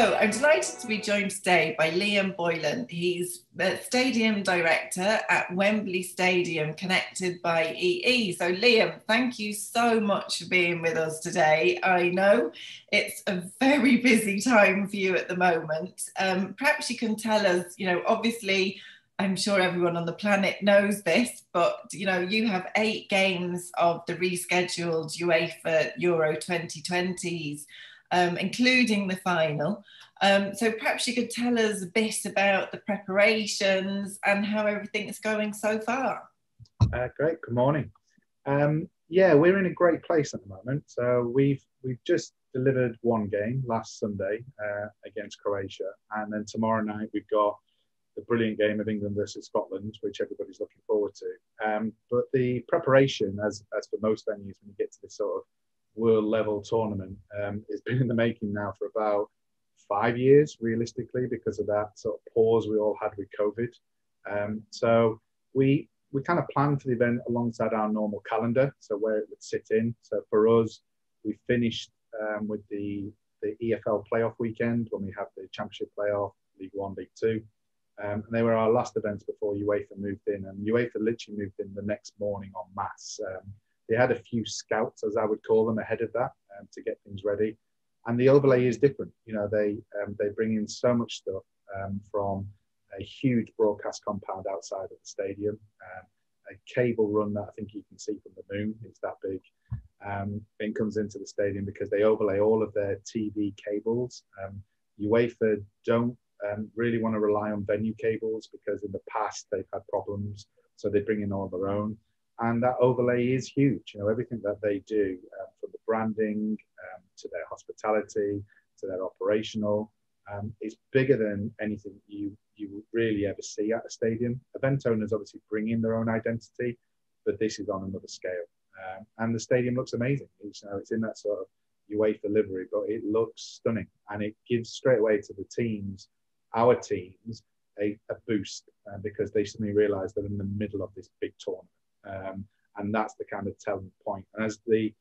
So I'm delighted to be joined today by Liam Boylan. He's the Stadium Director at Wembley Stadium, connected by EE. So Liam, thank you so much for being with us today. I know it's a very busy time for you at the moment. Perhaps you can tell us, obviously, I'm sure everyone on the planet knows this, but, you have 8 games of the rescheduled UEFA EURO 2020s. Including the final. So perhaps you could tell us a bit about the preparations and how everything is going so far. Great, good morning. Yeah, we're in a great place at the moment. So we've just delivered one game last Sunday against Croatia, and then tomorrow night we've got the brilliant game of England versus Scotland, which everybody's looking forward to. But the preparation, as for most venues, when you get to this sort of world level tournament, has been in the making now for about 5 years, realistically, because of that sort of pause we all had with COVID. So we kind of planned for the event alongside our normal calendar, so where it would sit in. So for us, we finished with the EFL playoff weekend when we had the Championship playoff, League One, League Two. And they were our last events before UEFA moved in, and UEFA literally moved in the next morning en masse. They had a few scouts, as I would call them, ahead of that to get things ready. And the overlay is different. They bring in so much stuff from a huge broadcast compound outside of the stadium, a cable run that I think you can see from the moon. It's that big. Then comes into the stadium because they overlay all of their TV cables. UEFA don't really want to rely on venue cables because in the past they've had problems, so they bring in all their own. And that overlay is huge. Everything that they do, from the branding to their hospitality to their operational, is bigger than anything you really ever see at a stadium. Event owners obviously bring in their own identity, but this is on another scale. And the stadium looks amazing. It's in that sort of UEFA livery, but it looks stunning, and it gives straight away to the teams, our teams, a boost because they suddenly realise they're in the middle of this big tournament. And that's the kind of telling point. And as the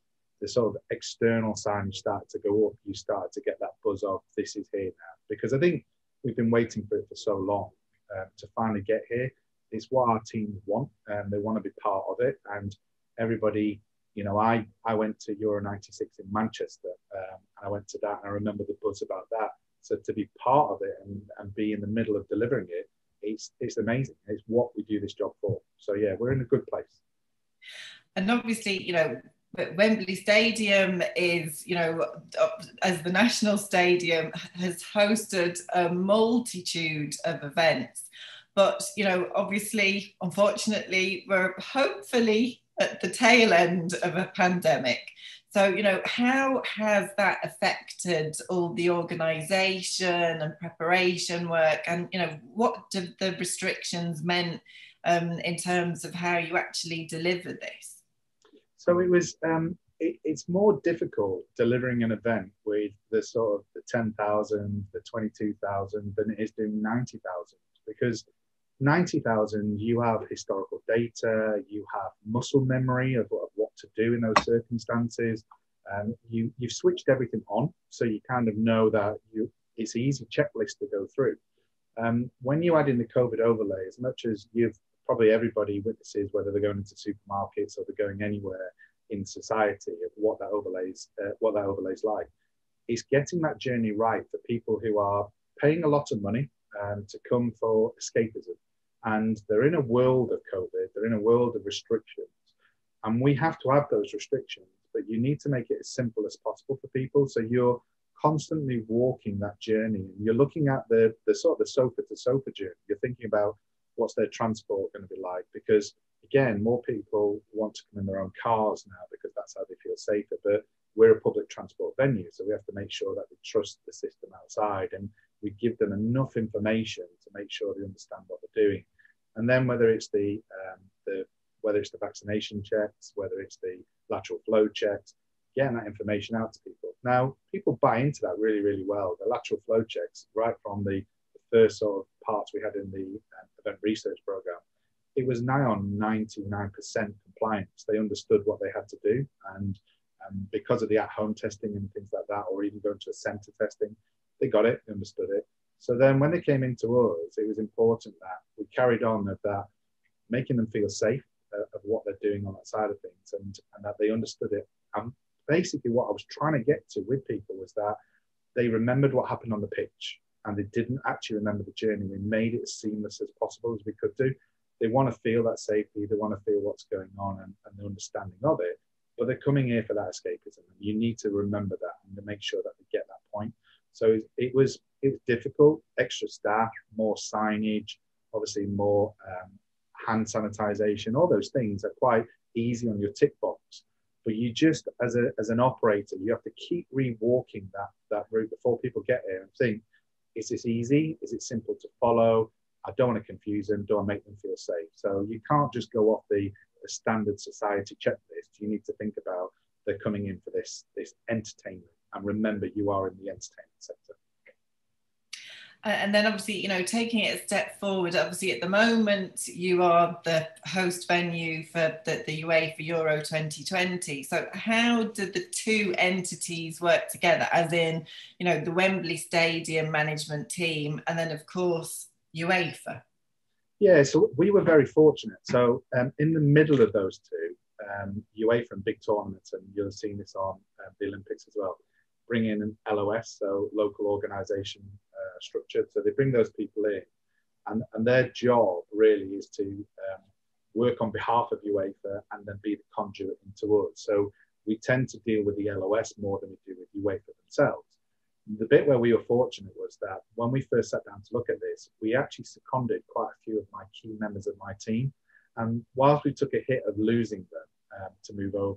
sort of external signs start to go up, you start to get that buzz of this is here now. Because I think we've been waiting for it for so long to finally get here. It's what our teams want, and they want to be part of it. And everybody, I went to Euro 96 in Manchester, and I went to that, and I remember the buzz about that. So to be part of it and be in the middle of delivering it, it's amazing. It's what we do this job for. So yeah, we're in a good place. And obviously, Wembley Stadium is, as the national stadium, has hosted a multitude of events. But, obviously, unfortunately, we're hopefully at the tail end of a pandemic. So, how has that affected all the organisation and preparation work? And, what did the restrictions meant in terms of how you actually deliver this? So it was, it's more difficult delivering an event with the sort of the 10,000, the 22,000 than it is doing 90,000, because 90,000, you have historical data, you have muscle memory of what to do in those circumstances. You've switched everything on, so you kind of know that it's an easy checklist to go through. When you add in the COVID overlay, as much as probably everybody witnesses, whether they're going into supermarkets or they're going anywhere in society, of what that overlay's like, is getting that journey right for people who are paying a lot of money to come for escapism. And they're in a world of COVID, they're in a world of restrictions, and we have to have those restrictions, but you need to make it as simple as possible for people. So you're constantly walking that journey, and you're looking at the sort of the sofa to sofa journey. You're thinking about what's their transport going to be like, because again, more people want to come in their own cars now because that's how they feel safer. But we're a public transport venue, so we have to make sure that we trust the system outside, and we give them enough information to make sure they understand what they're doing. And then whether it's the vaccination checks, whether it's the lateral flow checks, getting that information out to people. Now, people buy into that really, really well. The lateral flow checks, right from the first sort of parts we had in the event research program, it was nigh on 99% compliance. They understood what they had to do, and because of the at-home testing and things like that, or even going to a centre testing, They got it, they understood it. So then when they came into us, it was important that we carried on of that, making them feel safe of what they're doing on that side of things, and that they understood it. And basically what I was trying to get to with people was that they remembered what happened on the pitch, and they didn't actually remember the journey. We made it as seamless as possible as we could do. They want to feel that safety, they want to feel what's going on and the understanding of it, but they're coming here for that escapism. And you need to remember that and to make sure that they get that point. So it was difficult, extra staff, more signage, obviously more hand sanitization, all those things are quite easy on your tick box. But you just, as an operator, you have to keep rewalking that route before people get here and think, is this easy? Is it simple to follow? I don't want to confuse them. Don't want to make them feel safe. So you can't just go off the standard society checklist. You need to think about they're coming in for this entertainment. And remember, you are in the entertainment sector. And then obviously, taking it a step forward, obviously at the moment, you are the host venue for the UEFA EURO 2020. So how do the two entities work together, as in, the Wembley Stadium management team, and then of course, UEFA? Yeah, so we were very fortunate. So in the middle of those two, UEFA and big tournaments, and you'll have seen this on the Olympics as well, bring in an LOS, so local organisation structure. So they bring those people in, and their job really is to work on behalf of UEFA and then be the conduit into us. So we tend to deal with the LOS more than we do with UEFA themselves. The bit where we were fortunate was that when we first sat down to look at this, we actually seconded quite a few of my key members of my team. And whilst we took a hit of losing them to move over,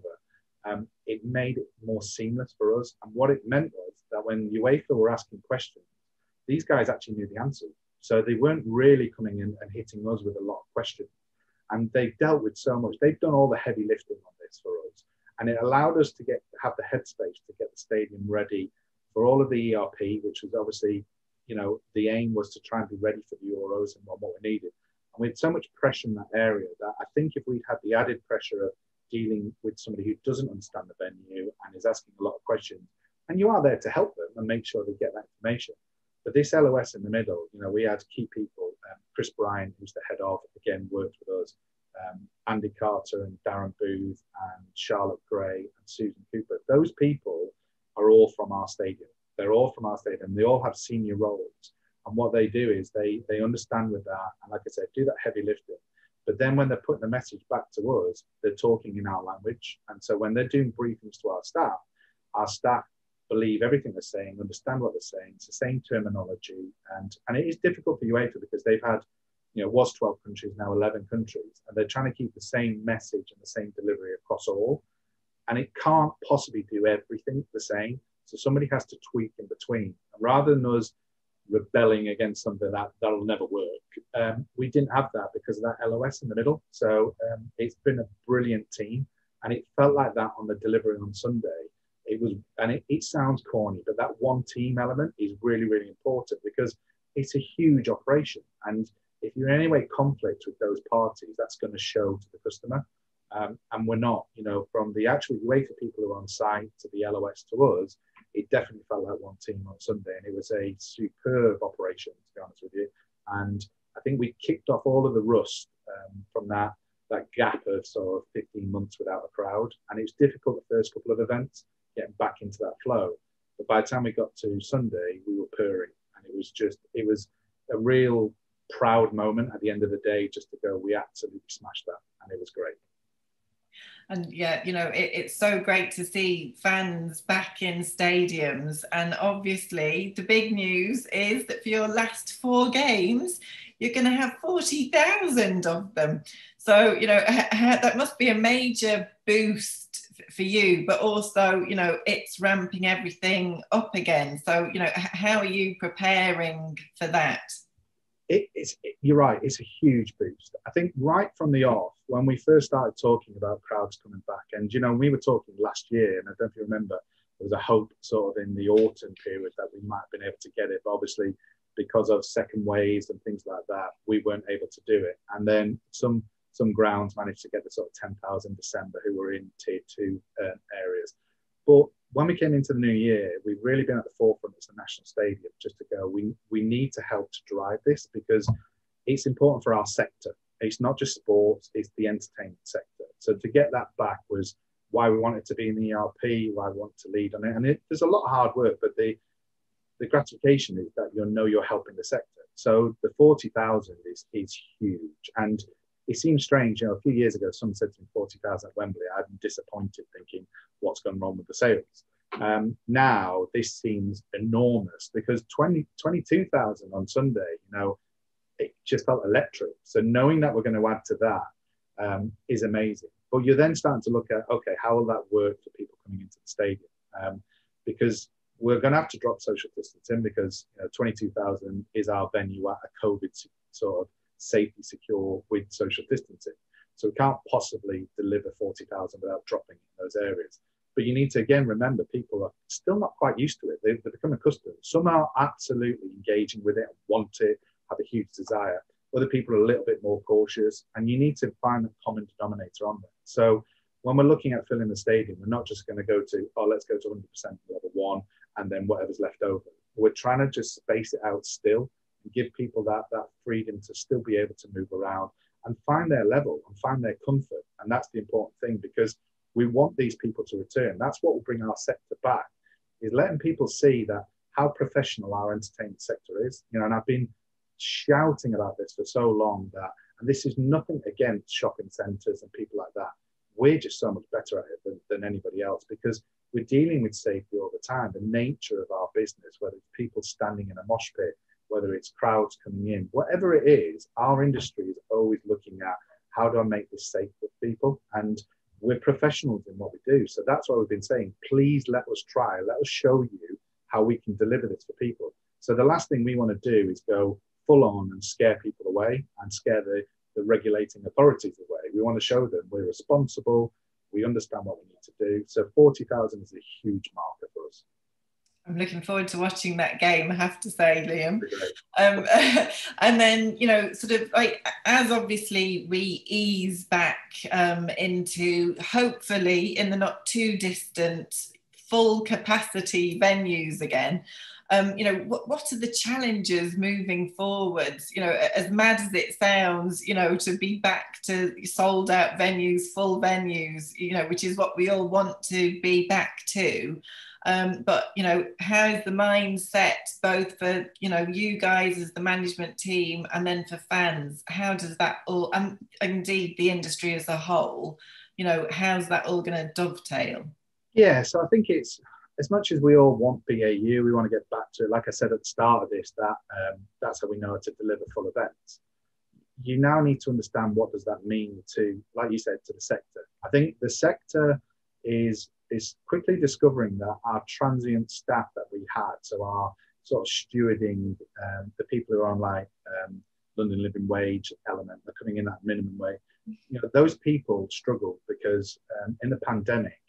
it made it more seamless for us. And what it meant was that when UEFA were asking questions, these guys actually knew the answers. So they weren't really coming in and hitting us with a lot of questions. And they've dealt with so much. They've done all the heavy lifting on this for us. And it allowed us to have the headspace to get the stadium ready for all of the ERP, which was obviously, the aim was to try and be ready for the Euros and what we needed. And we had so much pressure in that area that I think if we'd had the added pressure of dealing with somebody who doesn't understand the venue and is asking a lot of questions, and you are there to help them and make sure they get that information. But this LOS in the middle, we had key people, Chris Bryan, who's the head of, again, worked with us, Andy Carter and Darren Booth and Charlotte Gray and Susan Cooper. Those people are all from our stadium. They're all from our stadium. They all have senior roles. And what they do is they understand with that, and like I said, do that heavy lifting. But then when they're putting the message back to us, they're talking in our language. And so when they're doing briefings to our staff believe everything they're saying, understand what they're saying. It's the same terminology. And it is difficult for UEFA because they've had, it was 12 countries, now 11 countries. And they're trying to keep the same message and the same delivery across all. And it can't possibly do everything the same. So somebody has to tweak in between. And rather than us rebelling against something that'll never work, we didn't have that because of that LOS in the middle. So it's been a brilliant team. And it felt like that on the delivery on Sunday. It was, and it sounds corny, but that one team element is really, really important because it's a huge operation. And if you're in any way conflict with those parties, that's going to show to the customer. And we're not, from the actual UEFA people who are on site to the LOS to us, it definitely felt like one team on Sunday. And it was a superb operation, to be honest with you. And I think we kicked off all of the rust from that gap of sort of 15 months without a crowd. And it was difficult the first couple of events, getting back into that flow. But by the time we got to Sunday, we were purring. And it was a real proud moment at the end of the day just to go, we absolutely smashed that. And it was great. And yeah, it's so great to see fans back in stadiums. And obviously the big news is that for your last 4 games, you're going to have 40,000 of them. So, that must be a major boost for you, but also, it's ramping everything up again. So, how are you preparing for that? You're right, it's a huge boost. I think right from the off, when we first started talking about crowds coming back, and we were talking last year, and I don't know if you remember, there was a hope sort of in the autumn period that we might have been able to get it, but obviously because of second waves and things like that, we weren't able to do it. And then some grounds managed to get the sort of 10,000 December who were in tier 2 areas. But when we came into the new year, we've really been at the forefront as a national stadium just to go, we need to help to drive this because it's important for our sector. It's not just sports, it's the entertainment sector. So to get that back was why we wanted to be in the ERP, why we wanted to lead on it. And there's a lot of hard work, but the gratification is that you're helping the sector. So the 40,000 is huge. And it seems strange, a few years ago, someone said to me 40,000 at Wembley. I'd been disappointed thinking, what's gone wrong with the sales? Now this seems enormous because 22,000 on Sunday, it just felt electric. So knowing that we're going to add to that is amazing. But you're then starting to look at, okay, how will that work for people coming into the stadium? Because we're going to have to drop social distancing because 22,000 is our venue at a COVID sort of safety secure with social distancing. So we can't possibly deliver 40,000 without dropping in those areas. But you need to, again, remember people are still not quite used to it. They've become accustomed. Some are absolutely engaging with it and want it, have a huge desire. Other people are a little bit more cautious, and you need to find a common denominator on that. So when we're looking at filling the stadium, we're not just going to go to, let's go to 100% level one, and then whatever's left over. We're trying to just space it out still and give people that freedom to still be able to move around and find their level and find their comfort. And that's the important thing because we want these people to return. That's what will bring our sector back, is letting people see that how professional our entertainment sector is. And I've been shouting about this for so long and this is nothing against shopping centres and people like that. We're just so much better at it than anybody else because we're dealing with safety all the time. The nature of our business, whether it's people standing in a mosh pit, whether it's crowds coming in, whatever it is, our industry is always looking at how do I make this safe for people? And we're professionals in what we do. So that's why we've been saying, please let us try, let us show you how we can deliver this for people. So the last thing we want to do is go full on and scare people away and scare the regulating authorities away. We want to show them we're responsible, we understand what we need to do. So 40,000 is a huge marker for us. I'm looking forward to watching that game, I have to say, Liam. And then, sort of like, as obviously we ease back into, hopefully in the not too distant, full capacity venues again, what are the challenges moving forwards? As mad as it sounds, to be back to sold out venues, full venues, which is what we all want to be back to. But how is the mindset both for you guys as the management team and then for fans? How does that all, and indeed the industry as a whole, how's that all going to dovetail? Yeah, so I think it's, as much as we all want BAU, we want to get back to it. Like I said at the start of this, that's how we know how to deliver full events. You now need to understand what does that mean to, like you said, to the sector. I think the sector is quickly discovering that our transient staff that we had, so our sort of stewarding, the people who are on like London Living Wage element, they're coming in at minimum wage. Those people struggle because in the pandemic,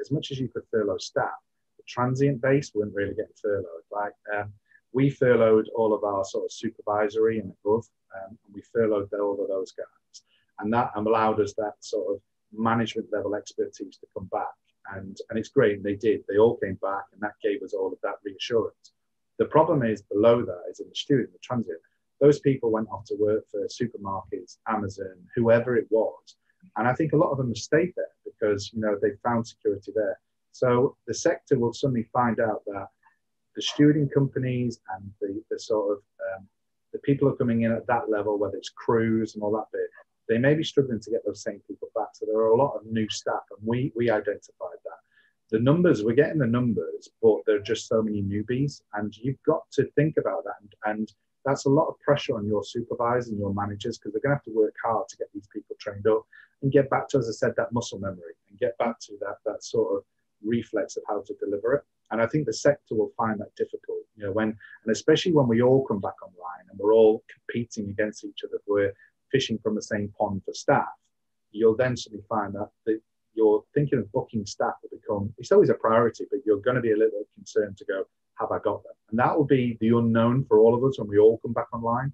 as much as you could furlough staff, the transient base weren't really getting furloughed. Like we furloughed all of our sort of supervisory and above, and we furloughed all of those guys, and that allowed us that sort of management level expertise to come back. And it's great, and they did. They all came back, and that gave us all of that reassurance. The problem is below that is in the steward, the transient. Those people went off to work for supermarkets, Amazon, whoever it was. And I think a lot of them have stayed there because, they found security there. So the sector will suddenly find out that the stewarding companies and the sort of the people who are coming in at that level, whether it's crews and all that bit, they may be struggling to get those same people back. So there are a lot of new staff, and we identified that. The numbers, we're getting the numbers, but there are just so many newbies, and you've got to think about that. And that's a lot of pressure on your supervisors and your managers because they're going to have to work hard to get these people trained up and get back to, as I said, that muscle memory and get back to that sort of reflex of how to deliver it. And I think the sector will find that difficult, and especially when we all come back online and we're all competing against each other, we're fishing from the same pond for staff, you'll then suddenly find that you're thinking of booking staff will become, it's always a priority, but you're going to be a little concerned to go, have I got them? And that will be the unknown for all of us when we all come back online.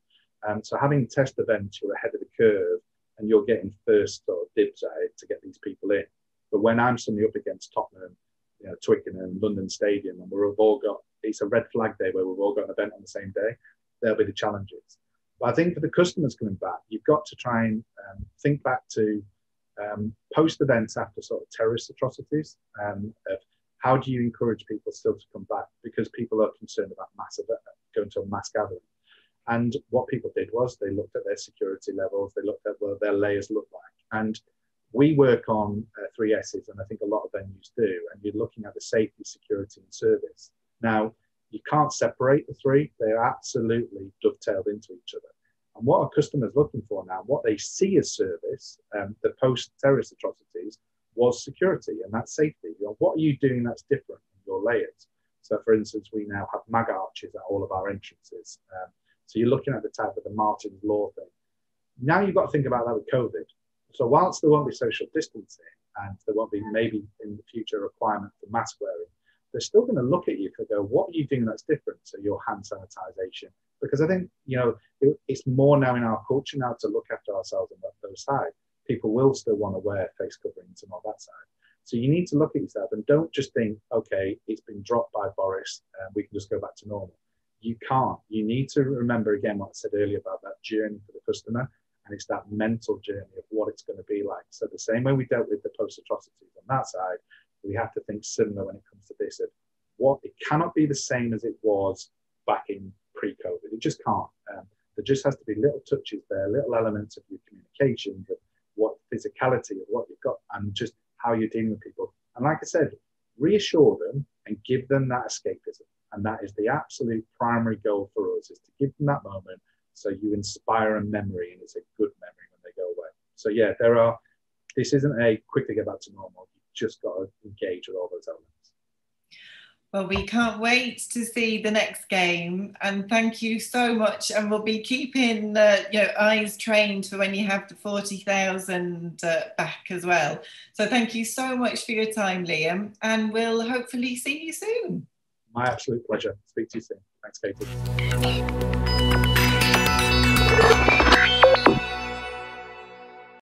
So having test events, you're ahead of the curve and you're getting first sort of dibs at it to get these people in. But when I'm suddenly up against Tottenham, Twickenham, London Stadium, and we've all got, it's a red flag day where we've all got an event on the same day. There'll be the challenges. But I think for the customers coming back, you've got to try and think back to post events after sort of terrorist atrocities, of how do you encourage people still to come back, because people are concerned about going to a mass gathering. And what people did was they looked at their security levels, they looked at what their layers look like. And we work on 3 S's, and I think a lot of venues do, and you're looking at the safety, security and service. Now, you can't separate the 3. They're absolutely dovetailed into each other. And what our customers are looking for now, what they see as service, the post-terrorist atrocities, was security, and that's safety. You know, what are you doing that's different in your layers? So, for instance, we now have mag arches at all of our entrances. So you're looking at the type of the Martin's Law thing. Now you've got to think about that with COVID. So whilst there won't be social distancing and there won't be maybe in the future a requirement for mask wearing, they're still going to look at you and go, what are you doing that's different? So your hand sanitization, because I think, you know, it's more now in our culture now to look after ourselves on those side. People will still want to wear face coverings and all that side. So you need to look at yourself and don't just think, okay, it's been dropped by Boris and we can just go back to normal. You can't. You need to remember again what I said earlier about that journey for the customer, and it's that mental journey of what it's going to be like. So the same way we dealt with the post-atrocities on that side, we have to think similar when it comes to this. Of what it cannot be the same as it was back in pre-COVID. It just can't. There just has to be little touches there, little elements of your communication, of what physicality of what you've got, and just how you're dealing with people. And like I said, reassure them and give them that escapism. And that is the absolute primary goal for us, is to give them that moment so you inspire a memory, and it's a good memory when they go away. So yeah, this isn't a quickly get back to normal. You've just got to engage with all those elements. Well, we can't wait to see the next game, and thank you so much. And we'll be keeping eyes trained for when you have the 40,000 back as well. So thank you so much for your time, Liam, and we'll hopefully see you soon. My absolute pleasure. Speak to you soon. Thanks, Katie.